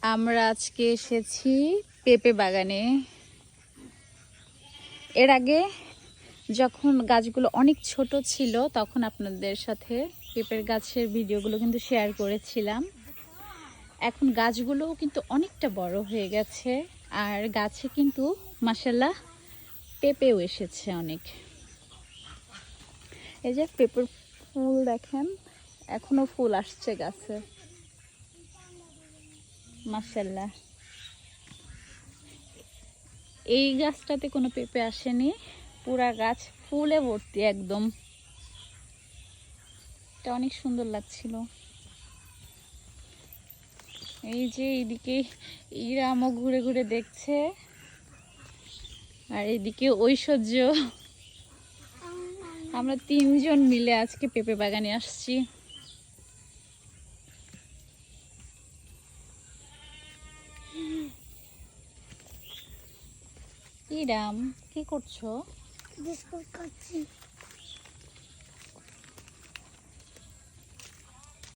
আমরা আজকে এসেছি পেঁপে বাগানে। এর আগে যখন গাছগুলো অনেক ছোট ছিল তখন আপনাদের সাথে পেঁপের গাছের ভিডিওগুলো কিন্তু শেয়ার করেছিলাম। এখন গাছগুলোও কিন্তু অনেকটা বড় হয়ে গেছে, আর গাছে কিন্তু মাশাআল্লাহ পেঁপেও এসেছে অনেক। এই যে পেঁপের ফুল দেখেন, এখনো ফুল আসছে গাছে মাশাআল্লাহ। এই গাছটাতে কোনো পেঁপে আসেনি, পুরা গাছ ফুলে ভর্তি একদম। এটা অনেক সুন্দর লাগছিল। এই যে এইদিকে ইরামও ঘুরে ঘুরে দেখছে, আর এইদিকে ঐশ্বর্য। আমরা তিনজন মিলে আজকে পেঁপে বাগানে আসছি। ইরাম কি করছো? বিস্কুট খাচ্ছি।